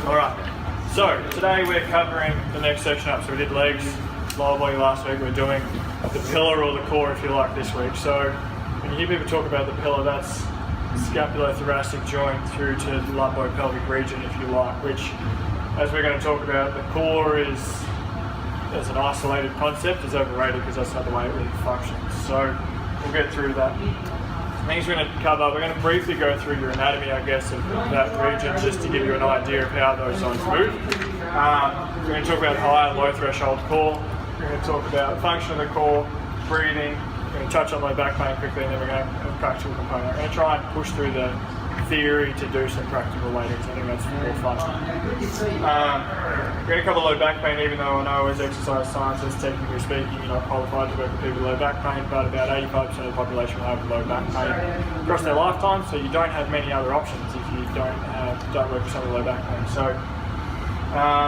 Alright, so today we're covering the next section up. So we did legs, lower body last week. We're doing the pillar or the core, if you like, this week. So when you hear people talk about the pillar, that's scapulothoracic joint through to the lumbo-pelvic region, if you like, which, as we're going to talk about, the core is, as an isolated concept, is overrated because that's not the way it really functions. So we'll get through that. Things we're going to cover, we're going to briefly go through your anatomy, I guess, of that region, just to give you an idea of how those zones move. We're going to talk about high and low threshold core. We're going to talk about function of the core, breathing. We're going to touch on low back pain quickly, and then we're going to have a practical component. We're going to try and push through the theory to do some practical later, because I think that's more fun. We're going to cover low back pain, even though I know as exercise scientists, technically speaking, you're not qualified to work with people with low back pain, but about 85% of the population will have low back pain across their lifetime, so you don't have many other options if you don't work with someone with low back pain. So,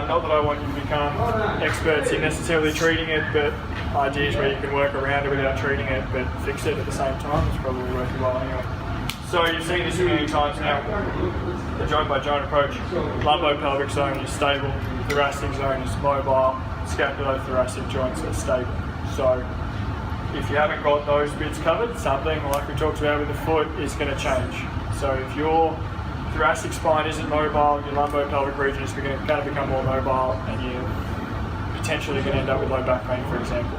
not that I want you to become experts in necessarily treating it, but ideas where you can work around it without treating it, but fix it at the same time is probably worth your while anyway. So you've seen this a million times now, the joint by joint approach. Lumbo-pelvic zone is stable, thoracic zone is mobile, scapulothoracic joints are stable. So if you haven't got those bits covered, something like we talked about with the foot is going to change. So if your thoracic spine isn't mobile, your lumbo-pelvic region is going to become more mobile, and you're potentially going to end up with low back pain, for example.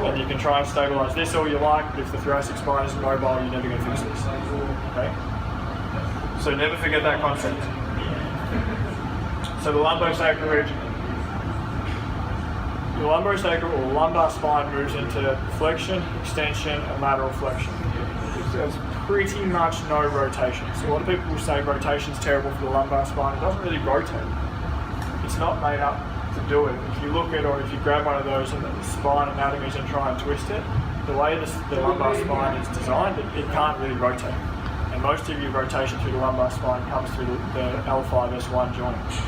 And you can try and stabilise this all you like, but if the thoracic spine isn't mobile, you're never going to fix this. Okay? So never forget that concept. So the lumbosacral region. Your lumbosacral or lumbar spine moves into flexion, extension, and lateral flexion. There's pretty much no rotation. So a lot of people will say rotation's terrible for the lumbar spine. It doesn't really rotate. It's not made up to do it. If you look at, or if you grab one of those in the spine anatomies and try and twist it, the way the lumbar spine is designed, it can't really rotate. And most of your rotation through the lumbar spine comes through the L5S1 joint. It's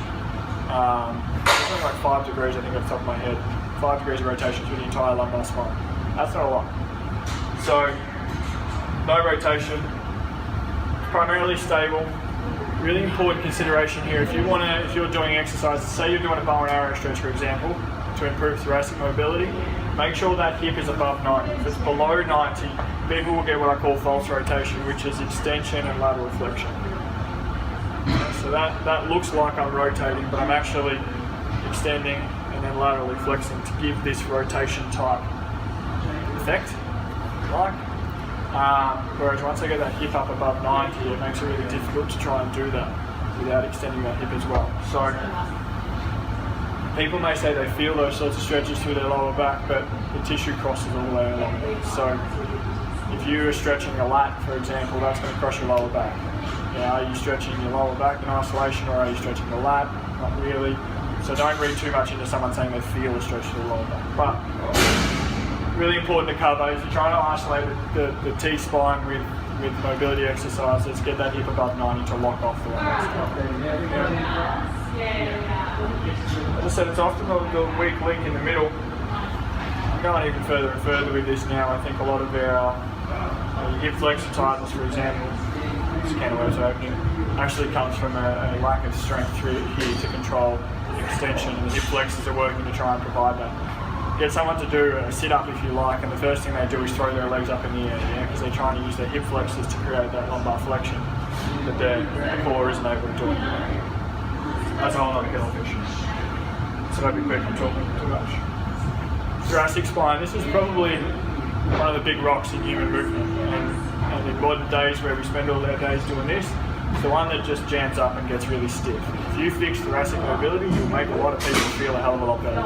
only like 5 degrees, I think, off the top of my head. 5 degrees of rotation through the entire lumbar spine. That's not a lot. So, no rotation, primarily stable. Really important consideration here, if you're doing exercises, say you're doing a bow and arrow stretch, for example, to improve thoracic mobility, make sure that hip is above 90. If it's below 90, people will get what I call false rotation, which is extension and lateral flexion. So that looks like I'm rotating, but I'm actually extending and then laterally flexing to give this rotation type effect, like. Whereas once I get that hip up above 90, it makes it really difficult to try and do that without extending that hip as well. So people may say they feel those sorts of stretches through their lower back, but the tissue crosses all the way along. So if you are stretching a lat, for example, that's going to cross your lower back. Are you stretching your lower back in isolation, or are you stretching the lat? Not really. So don't read too much into someone saying they feel a stretch to the lower back. But really important to cover, if you're trying to isolate the T-spine with mobility exercises, get that hip above 90 to lock off the lumbar spine. As I said, it's often the weak link in the middle. I'm going even further and further with this now. I think a lot of their hip flexor tightness, for example, this can of worms opening, actually comes from a lack of strength through here to control extension, and the hip flexors are working to try and provide that. Get someone to do a sit-up if you like, and the first thing they do is throw their legs up in the air, because they're trying to use their hip flexors to create that lumbar flexion that the core isn't able to do. That's a whole other kettle of fish. So don't be quick, I'm talking too much. Thoracic spine, this is probably one of the big rocks in human movement, and in modern days where we spend all our days doing this, it's the one that just jams up and gets really stiff. If you fix thoracic mobility, you'll make a lot of people feel a hell of a lot better.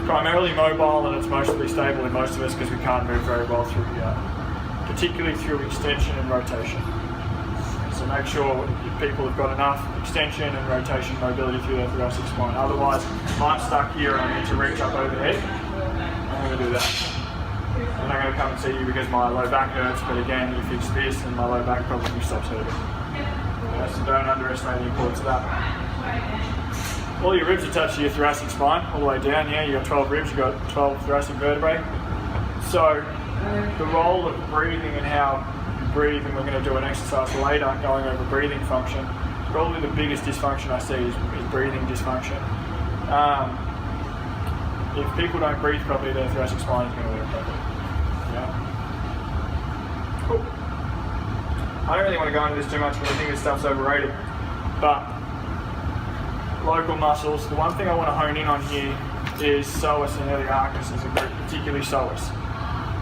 Primarily mobile, and it's mostly stable in most of us because we can't move very well through particularly through extension and rotation. So make sure people have got enough extension and rotation mobility through their thoracic spine. Otherwise, if I'm stuck here and I need to reach up overhead, I'm going to do that. I'm not going to come and see you because my low back hurts, but again, you fix this and my low back probably stops hurting. So don't underestimate the importance of that. All your ribs attached to your thoracic spine, all the way down here. You've got 12 ribs, you've got 12 thoracic vertebrae. So the role of breathing and how you breathe, and we're going to do an exercise later going over breathing function, Probably the biggest dysfunction I see is breathing dysfunction. If people don't breathe properly, their thoracic spine is going to work properly. Yeah. Cool. I don't really want to go into this too much because I think this stuff's overrated. But local muscles, the one thing I want to hone in on here is psoas and iliacus as a group, particularly psoas.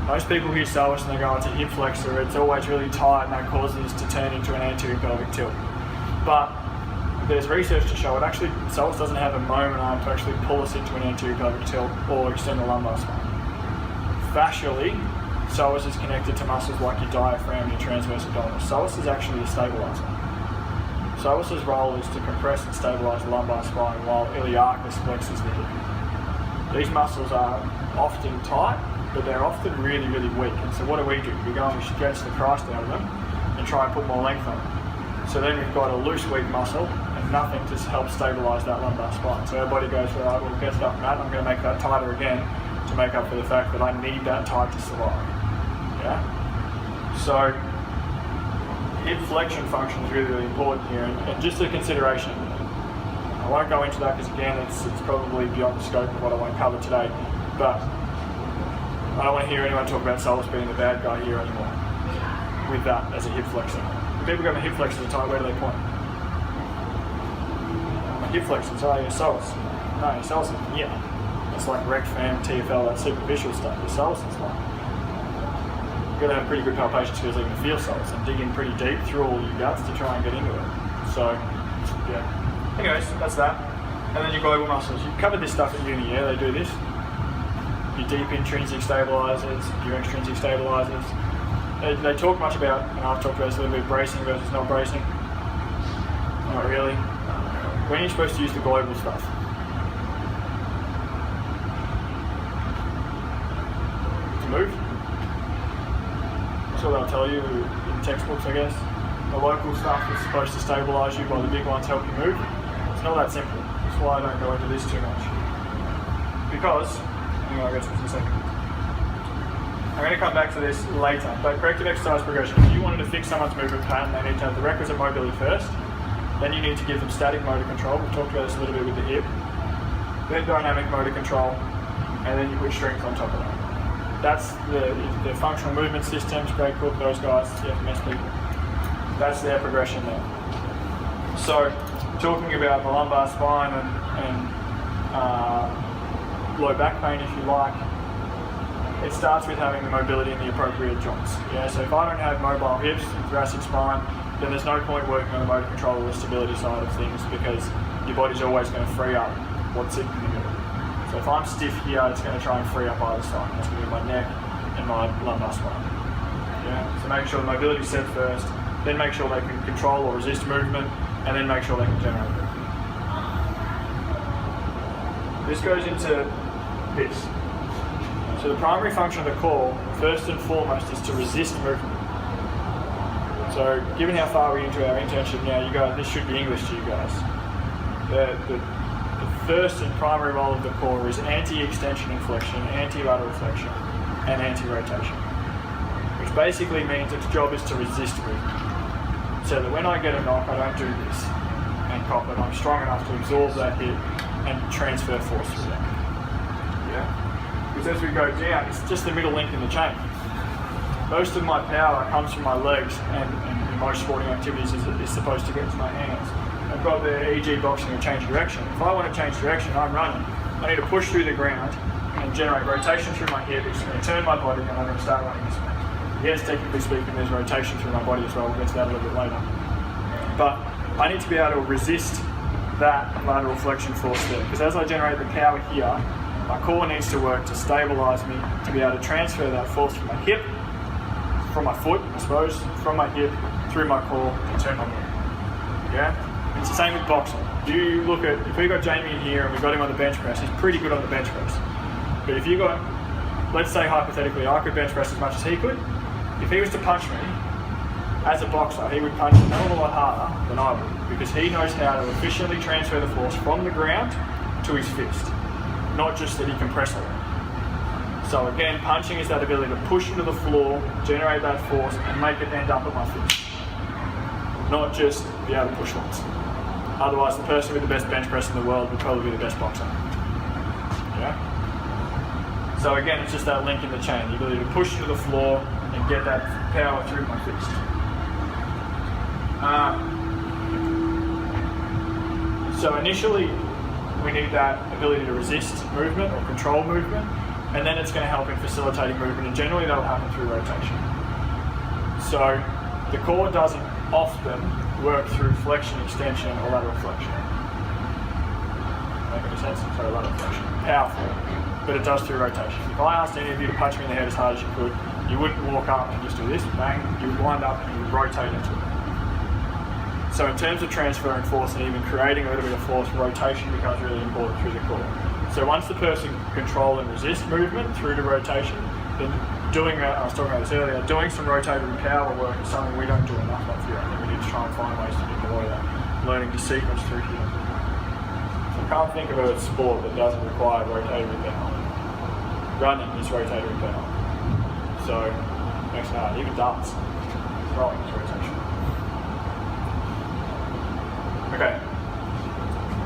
Most people hear psoas and they go, it's a hip flexor, it's always really tight and that causes to turn into an anterior pelvic tilt. But there's research to show it actually, psoas doesn't have a moment arm to actually pull us into an anterior pelvic tilt or extend the lumbar spine. Fascially, psoas is connected to muscles like your diaphragm, your transverse abdominis. Psoas is actually a stabilizer. Psoas' role is to compress and stabilize the lumbar spine while iliacus flexes the hip. These muscles are often tight, but they're often really, really weak. And so what do? We go and we stretch the Christ out of them and try and put more length on them. So then we've got a loose, weak muscle and nothing to help stabilize that lumbar spine. So our body goes, right, well, get stuff from that, I'm going to make that tighter again to make up for the fact that I need that tight to survive. Yeah? So hip flexion function is really, really important here. And just a consideration, I won't go into that because again, it's probably beyond the scope of what I want to cover today. But I don't want to hear anyone talk about psoas being the bad guy here anymore with that as a hip flexor. When people go, my hip flexors are tight, where do they point? My hip flexors, oh, your psoas. No, your psoas is here. It's like rec fam, TFL, that superficial stuff. Your psoas is like, you've got to have pretty good palpation skills even to feel psoas and dig in pretty deep through all your guts to try and get into it. So, yeah. Anyways, that's that. And then your global muscles. You've covered this stuff at uni, yeah? They do this. Your deep intrinsic stabilizers, your extrinsic stabilizers. They talk much about, and I've talked about this a little bit, bracing versus not bracing. Not really. When are you supposed to use the global stuff? To move? That's what they'll tell you in textbooks, I guess. The local stuff is supposed to stabilize you while the big ones help you move. It's not that simple. That's why I don't go into this too much. Because, anyway, I'll get to this in a second. I'm going to come back to this later, but corrective exercise progression. If you wanted to fix someone's movement pattern, they need to have the requisite mobility first. Then you need to give them static motor control. We've talked about this a little bit with the hip. Then dynamic motor control, and then you put strength on top of that. That's the functional movement systems, Greg Cook, those guys, the FMS people. That's their progression there. So, talking about the lumbar spine and low back pain, if you like, it starts with having the mobility in the appropriate joints. Yeah, so if I don't have mobile hips and thoracic spine, then there's no point working on the motor control or the stability side of things because your body's always going to free up what's in the middle. So if I'm stiff here, it's going to try and free up either side. That's going to be my neck and my lumbar spine. Yeah, so make sure the mobility's set first, then make sure they can control or resist movement, and then make sure they can generate movement. This goes into this. So the primary function of the core, first and foremost, is to resist movement. So given how far we're into our internship now, you guys, this should be English to you guys. The first and primary role of the core is anti-extension and flexion, anti-lateral flexion, and anti-rotation. Which basically means its job is to resist movement. So that when I get a knock, I don't do this and cop it. I'm strong enough to absorb that hit and transfer force through that. Yeah? Because as we go down, it's just the middle link in the chain. Most of my power comes from my legs, and in most sporting activities is supposed to get to my hands. I've got the e.g. boxing or change direction. If I want to change direction, I'm running. I need to push through the ground and generate rotation through my hip. It's going to turn my body, and I'm going to start running this way. Yes, technically speaking, there's rotation through my body as well. We'll get to that a little bit later. But I need to be able to resist that lateral flexion force there, because as I generate the power here, my core needs to work to stabilize me, to be able to transfer that force from my hip, from my foot, I suppose, from my hip, through my core, and turn my body. Yeah? It's the same with boxing. You look at, if we got Jamie in here and we got him on the bench press, he's pretty good on the bench press. But if you got, let's say hypothetically, I could bench press as much as he could. If he was to punch me, as a boxer, he would punch a hell of a lot harder than I would, because he knows how to efficiently transfer the force from the ground to his fist, not just that he can press it. So again, punching is that ability to push into the floor, generate that force, and make it end up at my fist. not just be able to push lots. Otherwise, the person with the best bench press in the world would probably be the best boxer. Yeah? So again, it's just that link in the chain, the ability to push to the floor and get that power through my fist. So initially, we need that ability to resist movement or control movement, and then it's going to help in facilitating movement, and generally that'll happen through rotation. So the core doesn't often work through flexion, extension, or lateral flexion. Make any sense? Sorry, lateral flexion. Powerful, but it does through rotation. If I asked any of you to punch me in the head as hard as you could, you wouldn't walk up and just do this, bang, you would wind up and you would rotate into it. So in terms of transferring force and even creating a little bit of force, rotation becomes really important through the core. So once the person can control and resist movement through the rotation, then doing, I was talking about this earlier, doing some rotatory power work is something we don't do enough of here. I think we need to try and find ways to deploy that, learning to sequence through here. So I can't think of a sport that doesn't require rotatory power. Running is rotatory power. So it makes it hard. Even darts, throwing is rotation. Okay.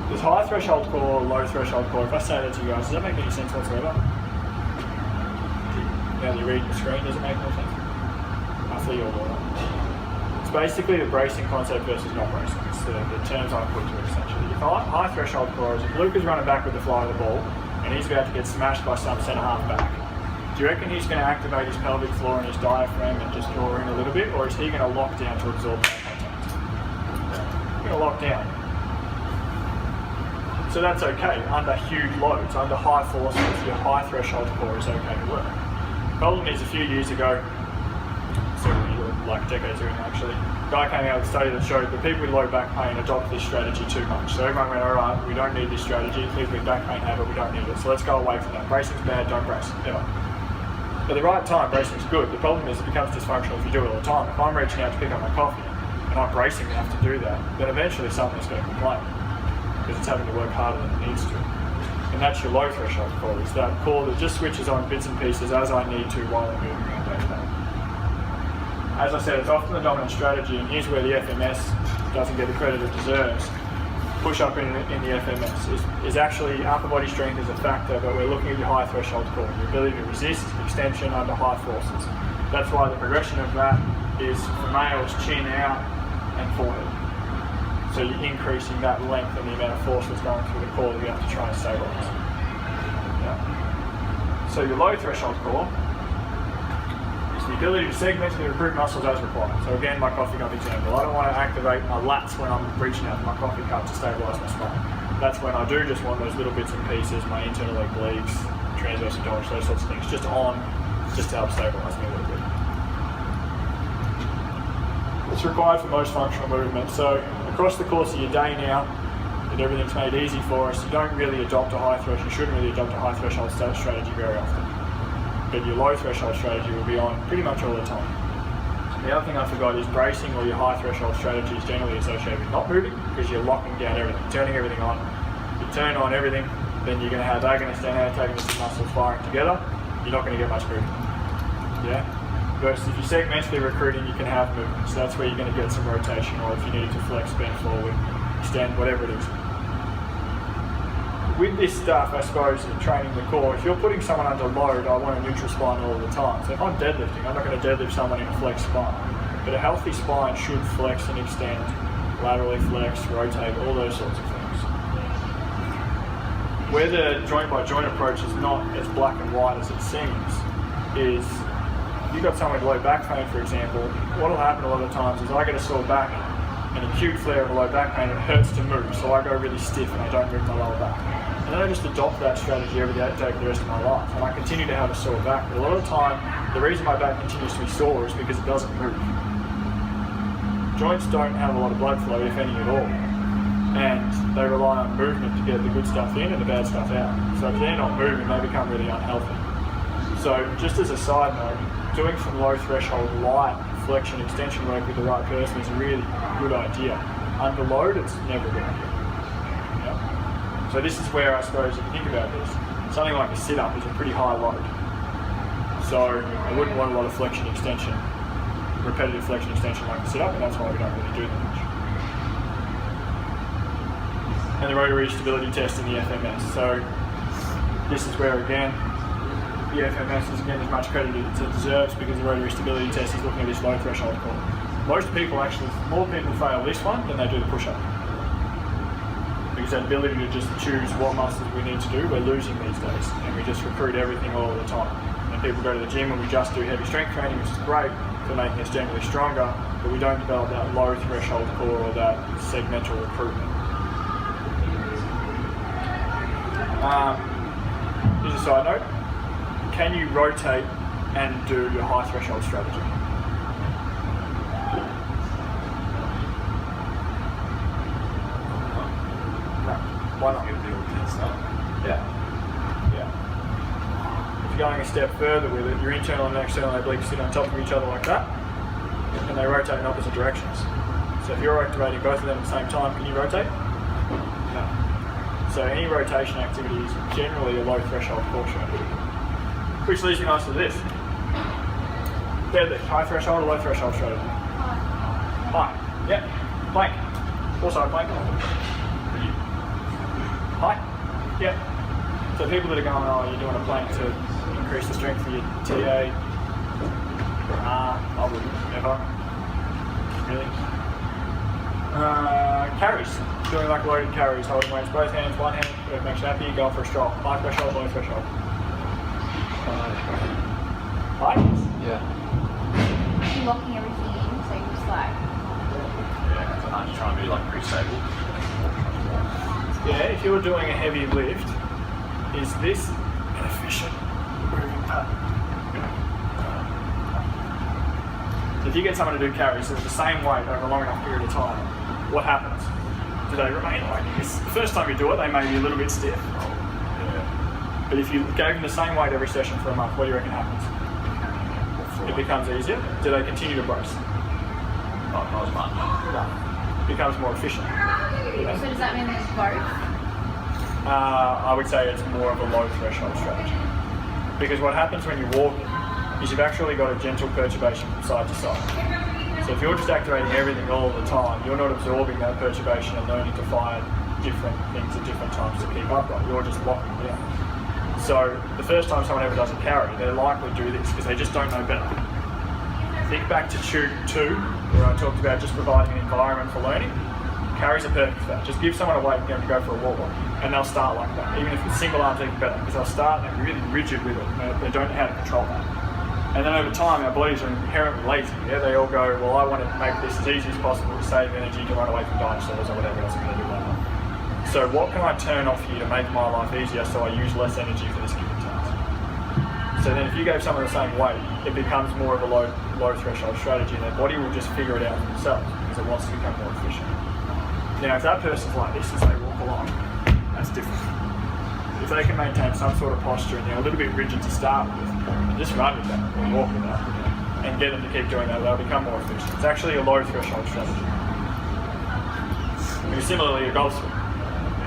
There's high threshold core, low threshold core. If I say that to you guys, does that make any sense whatsoever? Now that you're reading the screen, does it make more sense? I see you all do that. It's basically the bracing concept versus not bracing. It's the terms I put to it essentially. If high threshold core is if Luke is running back with the fly of the ball and he's about to get smashed by some centre half back, do you reckon he's going to activate his pelvic floor and his diaphragm and just draw in a little bit, or is he going to lock down to absorb that contact? He's going to lock down. So that's okay under huge loads, under high forces, your high threshold core is okay to work. Problem is, a few years ago, like decades ago actually, a guy came out with a study that showed that people with low back pain adopt this strategy too much. So everyone went, alright, we don't need this strategy, people with back pain have it, we don't need it, so let's go away from that. Bracing's bad, don't brace, ever. At the right time, bracing's good. The problem is it becomes dysfunctional if you do it all the time. If I'm reaching out to pick up my coffee and I'm bracing enough to do that, then eventually something's going to complain because it's having to work harder than it needs to. And that's your low threshold core. It's that core that just switches on bits and pieces as I need to while I'm moving around day to day. As I said, it's often the dominant strategy, and here's where the FMS doesn't get the credit it deserves. Push up in the FMS is actually upper body strength is a factor, but we're looking at your high threshold core, your ability to resist extension under high forces. That's why the progression of that is for males chin out and forehead. So you're increasing that length and the amount of force that's going through the core that you have to try and stabilize. Yeah. So your low threshold core is the ability to segmentally recruit muscles as required. So again, my coffee cup example. I don't want to activate my lats when I'm reaching out to my coffee cup to stabilize my spine. That's when I do just want those little bits and pieces, my internal leg obliques, transverse abdominals, those sorts of things, just to help stabilize me a little bit. It's required for most functional movements. So across the course of your day now, that everything's made easy for us, you don't really adopt a high threshold, you shouldn't really adopt a high threshold strategy very often. But your low threshold strategy will be on pretty much all the time. The other thing I forgot is bracing or your high threshold strategy is generally associated with not moving because you're locking down everything, turning everything on. You turn on everything, then you're going to have agonist and antagonist muscles firing together, you're not going to get much movement. Yeah? Versus if you're segmentally recruiting, you can have movement. So that's where you're going to get some rotation, or if you need to flex, bend forward, extend, whatever it is. With this stuff, I suppose, in training the core, if you're putting someone under load, I want a neutral spine all the time. So if I'm deadlifting, I'm not going to deadlift someone in a flex spine. But a healthy spine should flex and extend, laterally flex, rotate, all those sorts of things. Where the joint by joint approach is not as black and white as it seems, is you've got someone with low back pain, for example, what will happen a lot of times is I get a sore back, an acute flare of a low back pain, and it hurts to move, so I go really stiff and I don't move my lower back. And then I just adopt that strategy every day for the rest of my life, and I continue to have a sore back. But a lot of the time, the reason my back continues to be sore is because it doesn't move. Joints don't have a lot of blood flow, if any at all, and they rely on movement to get the good stuff in and the bad stuff out. So if they're not moving, they become really unhealthy. So just as a side note, doing some low threshold light flexion extension work with the right person is a really good idea. Under load, it's never a good idea. Yeah? So this is where I suppose if you think about this, something like a sit-up is a pretty high load. So I wouldn't want a lot of flexion extension repetitive flexion extension like the sit-up, and that's why we don't really do that much. And the rotary stability test in the FMS. So this is where, again, the FMS is getting as much credit as it deserves, because the rotary stability test is looking at this low threshold core. Most people actually, more people fail this one than they do the push-up. Because that ability to just choose what muscles we need to do, we're losing these days, and we just recruit everything all the time. And people go to the gym and we just do heavy strength training, which is great for making us generally stronger, but we don't develop that low threshold core or that segmental recruitment. Here's a side note. Can you rotate and do your high threshold strategy? No. Why not? Yeah. If you're going a step further with it, your internal and external obliques sit on top of each other like that, and they rotate in opposite directions. So if you're activating both of them at the same time, can you rotate? No. So any rotation activity is generally a low threshold core strategy. Which leads me nice to this. Deadlift, high threshold or low threshold strategy? High. Yep. Plank. Also a plank. High. Yep. So people that are going, oh, you're doing a plank to increase the strength of your TA. I wouldn't, never. Really. Carries. Doing like loaded carries, holding weights both hands, one hand, whatever makes you happy, going for a stroll. High threshold, low threshold. High? Yeah. You're locking everything in, so you're just like... Yeah, aren't you trying to be like pretty stable? Yeah, if you're doing a heavy lift, is this an efficient moving pattern? So if you get someone to do carries at the same weight over a long enough period of time, what happens? Do they remain like this? The first time you do it, they may be a little bit stiff. Yeah. But if you gave them the same weight every session for a month, what do you reckon happens? It becomes easier. Do they continue to brace? Not as much. No. It becomes more efficient. So does that mean there's both? I would say it's more of a low threshold strategy. Because what happens when you're walking is you've actually got a gentle perturbation from side to side. So if you're just activating everything all the time, you're not absorbing that perturbation and learning to fire different things at different times to keep upright. You're just locking down. So the first time someone ever does a carry, they're likely to do this because they just don't know better. Think back to Tube 2, where I talked about just providing an environment for learning. Carries are perfect for that. Just give someone a weight and get them to go for a wall walk, and they'll start like that. Even if it's single arms, even better, because they'll start and they're really rigid with it. They don't know how to control that. And then over time, our bodies are inherently lazy. Yeah? They all go, well, I want to make this as easy as possible to save energy to run away from dinosaurs or whatever else I'm going to do later. So what can I turn off here to make my life easier so I use less energy for this given task? So then if you gave someone the same weight, it becomes more of a low threshold strategy, and their body will just figure it out for themselves because it wants to become more efficient. Now, if that person's like this as they walk along, that's different. If they can maintain some sort of posture and they're a little bit rigid to start with, and just run with that or walk with that, and get them to keep doing that, they'll become more efficient. It's actually a low threshold strategy. And similarly, a golf swing.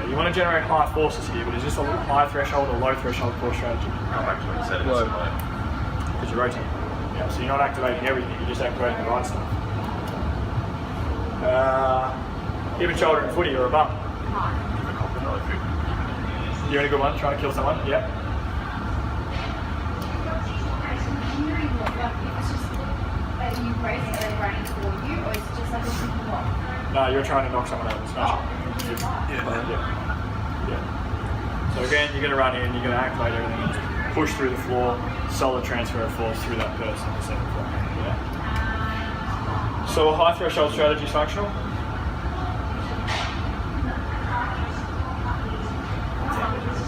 You want to generate high forces here, but is this a high threshold or low threshold core strategy? I've actually said it low. Because you're rotating. Yeah, so you're not activating everything, you're just activating the right stuff. Hip and shoulder and footy or a bump. You're in a good one, trying to kill someone? Yeah. Are you bracing or running toward you, or is it just like a simple walk? No, you're trying to knock someone out and smash it. Yeah. So again, you're going to run in, you're going to activate everything, and just push through the floor, solid transfer of force through that person. Yeah. So a high threshold strategy is functional.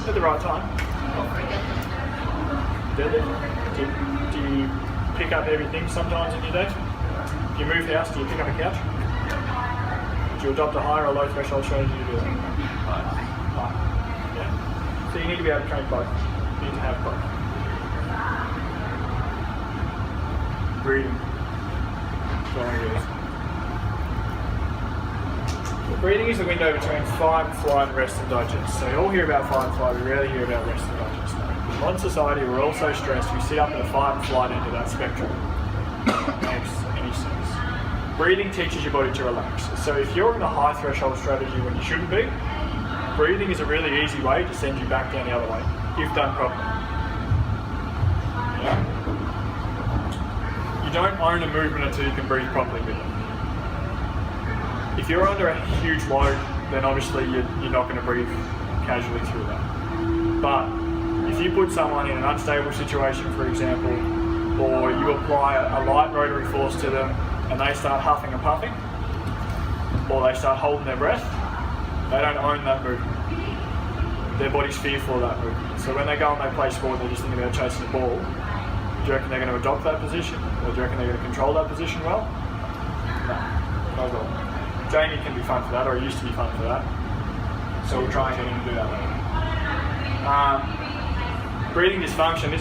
At the right time. Do you pick up everything sometimes in your day? Do you move house? Do you pick up a couch? Do you adopt a higher or low threshold strategy to do that? High. Yeah. So you need to be able to train both. You need to have both. Breathing. Breathing is the window between fight, flight, rest and digest. So you all hear about fight and flight, we rarely hear about rest and digest. In modern society, we're all so stressed, we sit up at the fight and flight end of that spectrum. Makes any breathing teaches your body to relax. So if you're in a high threshold strategy when you shouldn't be, breathing is a really easy way to send you back down the other way, if done properly. Yeah? You don't own a movement until you can breathe properly with it. If you're under a huge load, then obviously you're not going to breathe casually through that. But if you put someone in an unstable situation, for example, or you apply a light rotary force to them and they start huffing and puffing, or they start holding their breath, they don't own that movement. Their body's fearful of that movement. So when they go and they play sport, they're just thinking about chasing the ball. Do you reckon they're going to adopt that position? Or do you reckon they're going to control that position well? No, not at all. Jamie can be fun for that, or he used to be fun for that. So we'll try and get him to do that later. Breathing dysfunction,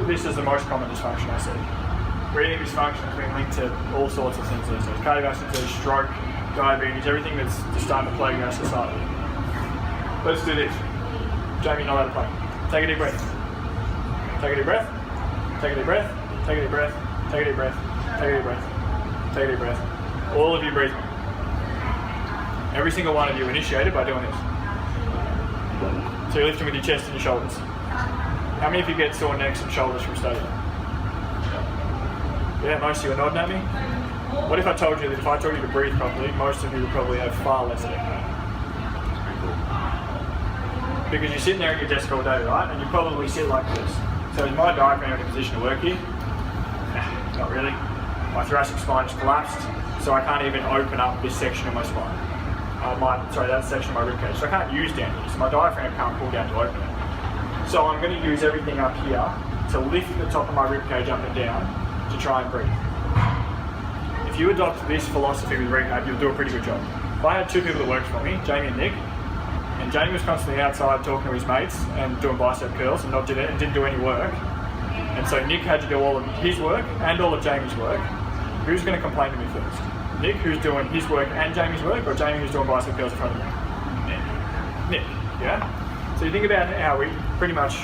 this is the most common dysfunction I see. Breathing dysfunction has been linked to all sorts of things these days. Cardiovascular disease, stroke, diabetes, everything that's just starting to plague our society. Let's do this. Jamie, not allowed to play. Take a deep breath. Take a deep breath. Take a deep breath. Take a deep breath. Take a deep breath. Take a deep breath. Take a deep breath. All of you breathe. Every single one of you initiated by doing this. So you're lifting with your chest and your shoulders. How many of you get sore necks and shoulders from staying? Yeah, most of you are nodding at me. What if I told you that if I told you to breathe properly, most of you would probably have far less neck pain? Because you're sitting there at your desk all day, right? And you probably sit like this. So is my diaphragm in a position to work here? Not really. My thoracic spine is collapsed, so I can't even open up this section of my spine. That section of my ribcage. So I can't use down here. So my diaphragm can't pull down to open it. So I'm going to use everything up here to lift the top of my ribcage up and down to try and breathe. If you adopt this philosophy with rehab, you'll do a pretty good job. If I had two people that worked for me, Jamie and Nick, and Jamie was constantly outside talking to his mates and doing bicep curls and didn't do any work, and so Nick had to do all of his work and all of Jamie's work, who's going to complain to me first? Nick, who's doing his work and Jamie's work, or Jamie who's doing bicep curls in front of me? Nick, yeah? So you think about how we pretty much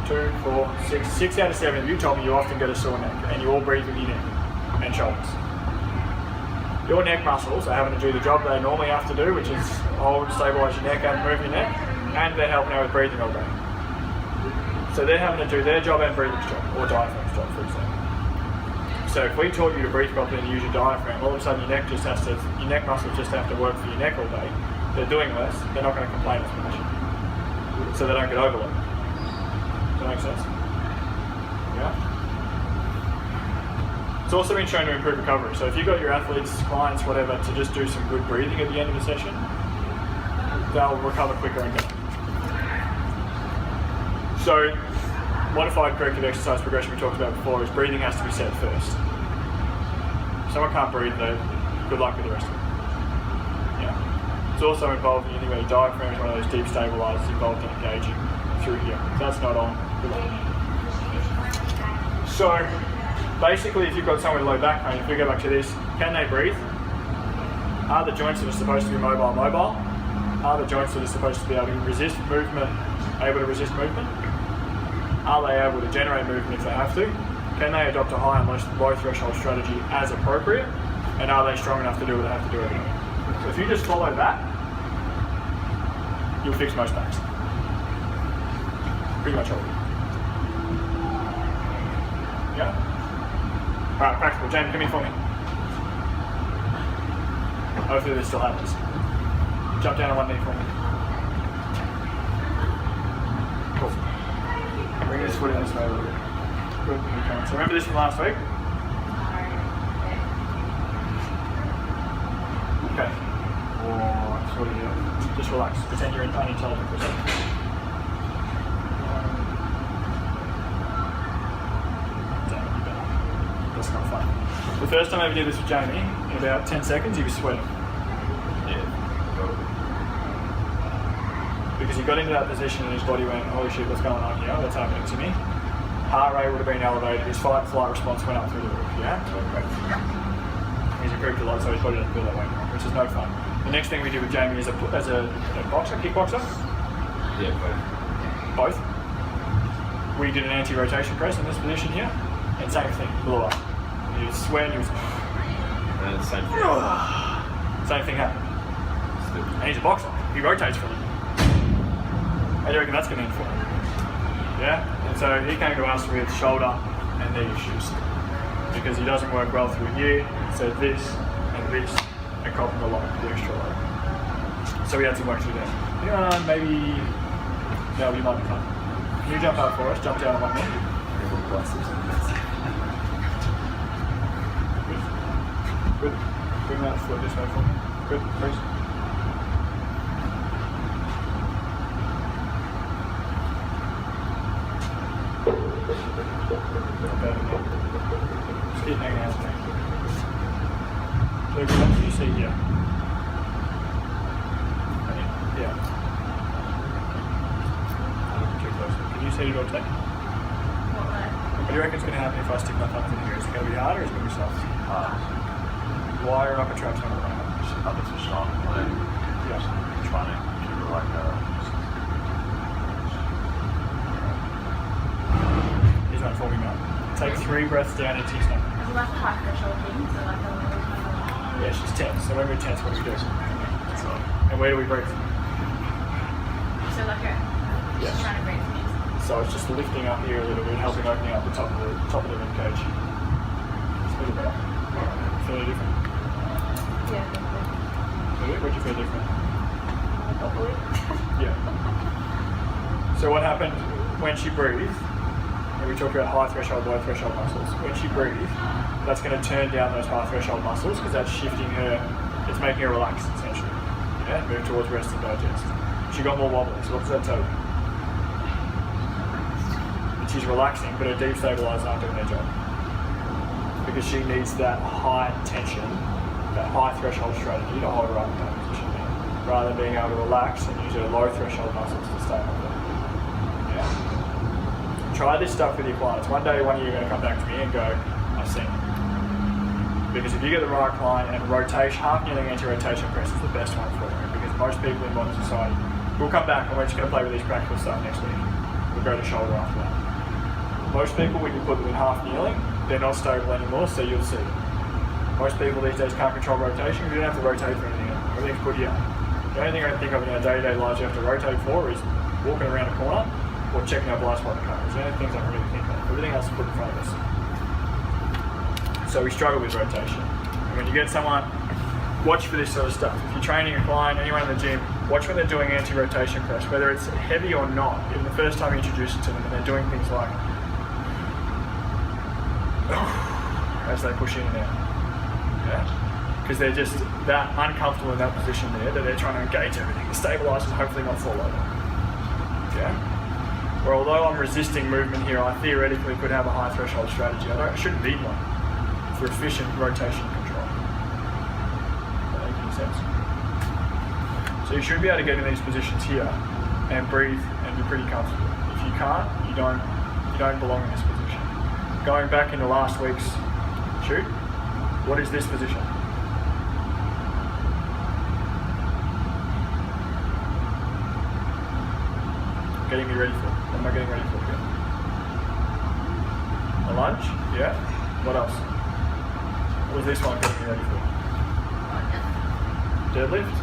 2, 4, 6 out of 7 of you told me you often get a sore neck and you all breathe with your neck and shoulders. Your neck muscles are having to do the job they normally have to do, which is hold, stabilise your neck and move your neck, and they're helping out with breathing all day. So they're having to do their job and breathing's job, or diaphragm's job, for example. So if we taught you to breathe properly and use your diaphragm, all of a sudden your neck muscles just have to work for your neck all day. They're doing less, they're not going to complain as much. So they don't get overloaded. Does that make sense? Yeah? It's also been shown to improve recovery. So if you've got your athletes, clients, whatever, to just do some good breathing at the end of the session, they'll recover quicker and better. So modified corrective exercise progression we talked about before is breathing has to be set first. If someone can't breathe though, good luck with the rest of it. Yeah. It's also involved in anyway, diaphragm is one of those deep stabilizers involved in engaging through here. So that's not on. Good luck. So basically if you've got someone with low back pain, if we go back to this, can they breathe? Are the joints that are supposed to be mobile? Are the joints that are supposed to be able to resist movement able to resist movement? Are they able to generate movement if they have to? Can they adopt a high and low threshold strategy as appropriate? And are they strong enough to do what they have to do every day? So if you just follow that, you'll fix most backs. Pretty much all. Yeah? Alright, practical. Jamie, come in for me. Hopefully this still happens. Jump down on one knee for me. Cool. Bring this foot in this way a little bit. Good. So remember this from last week? Okay. What are you doing? Just relax. Pretend you're unintelligent for a second. That's not fun. The first time I ever did this with Jamie, in about 10 seconds, he was sweating. Because he got into that position and his body went, holy shit, what's going on here? That's happening to me. Heart rate would have been elevated, his fight and flight response went up through the roof, yeah? He's improved a lot, so his body doesn't feel that way anymore, which is no fun. The next thing we do with Jamie is as a boxer, kickboxer? Yeah, Both. We did an anti-rotation press in this position here, and same thing, blew up. He was sweating, he was then it's the same thing. Same thing happened. Still. And he's a boxer. He rotates for them. How do you reckon that's going to end for him? Yeah? And so he came to us with shoulder and knee issues because he doesn't work well through here. So this and this are copping a lot, the extra load. So we had some work to do there. Maybe that'll be might be fun. Can you jump up for us? Jump down on one knee. Good. Bring that foot this way for me. Good, please. Just keep hanging out there. Luke, what do you see here? Yeah. Too close. Can you see it or take? What do you reckon is going to happen if I stick my thumbs in here? Is it going to be hard or is it going to be soft? Why are upper traps not around? Up to strong. Like, Yeah. trying to keep it like He's not forming up. Take 3 breaths down into your stomach. Is it like a high threshold thing? So like a little kind of Yeah, she's tense. So when we're tense, what do we do? so. And where do we breathe? so like a Yeah. just trying to breathe. So it's just lifting up here a little bit, helping opening up the top of the rib cage. It's a little better. Feel any different? Yeah, definitely. Where'd you feel different? Probably. Yeah. So what happened when she breathed, and we talked about high threshold, low threshold muscles. When she breathed, that's going to turn down those high threshold muscles because that's shifting her, it's making her relax essentially. Yeah, move towards rest and digest. She got more wobbly, so what does that tell you? That she's relaxing, but her deep stabilizers aren't doing their job. Because she needs that high tension, that high threshold strategy to hold her up in that position there, rather than being able to relax and use her low threshold muscles to stay up there. Yeah. Try this stuff with your clients. One day, one of you are going to come back to me and go, I've seen it. Because if you get the right client and rotation, half kneeling anti-rotation press is the best one for them. Because most people in modern society, we'll come back and we're just going to play with these practical stuff next week. We'll go to shoulder after that. Most people, when you put them in half kneeling, they're not stable anymore, so you'll see. Most people these days can't control rotation. You don't have to rotate for anything else. Everything's put here. The only thing I think of in our day-to-day lives you have to rotate for is walking around a corner or checking our blind spot in the car. Those are the only things I can really think of. Everything else is put in front of us. So we struggle with rotation. And when you get someone, watch for this sort of stuff. If you're training a client, anyone in the gym, watch when they're doing anti-rotation press, whether it's heavy or not. Even the first time you introduce it to them and they're doing things like as they push in and out. Yeah? Because they're just that uncomfortable in that position there that they're trying to engage everything to stabilize and hopefully not fall over. Yeah? Where although I'm resisting movement here, I theoretically could have a high threshold strategy. I shouldn't need one for efficient rotation control. That makes any sense? So you should be able to get in these positions here and breathe and be pretty comfortable. If you can't, you don't belong in this position. Going back into last week's shoot, what is this position? Getting me ready for. What am I getting ready for here? A lunge? Yeah. What else? What was this one getting me ready for? Deadlift?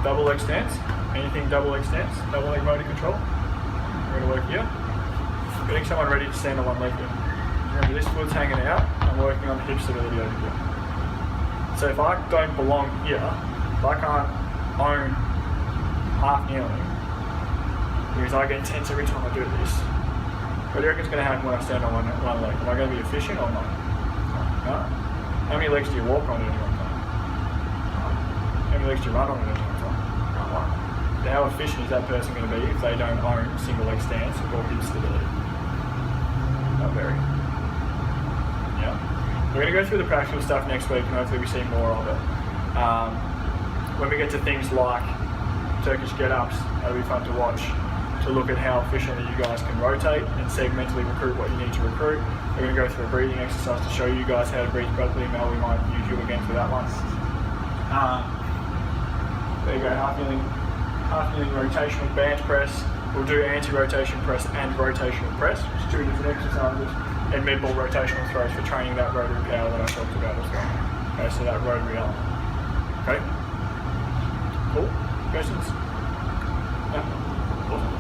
Double leg stance? Anything double leg stance? Double leg motor control? We're going to work here. Getting someone ready to stand on one leg here. Remember, this foot's hanging out. I'm working on the hip stability over here. So if I don't belong here, if I can't own half kneeling, because I get tense every time I do this, what do you reckon is going to happen when I stand on one leg? Am I going to be efficient or not? No? How many legs do you walk on at any one time? How many legs do you run on at any one time? How efficient is that person going to be if they don't own single leg stance or hip stability? Not very. Yeah. We're going to go through the practical stuff next week and hopefully we see more of it. When we get to things like Turkish get-ups, that'll be fun to watch, to look at how efficiently you guys can rotate and segmentally recruit what you need to recruit. We're going to go through a breathing exercise to show you guys how to breathe properly. Mel, we might use you again for that one. There you go, half kneeling rotational band press. We'll do anti-rotation press and rotational press, which are 2 different exercises, and med ball rotational throws for training that rotary power that I talked about as well. Okay, so that rotary element. Okay? Cool? Questions?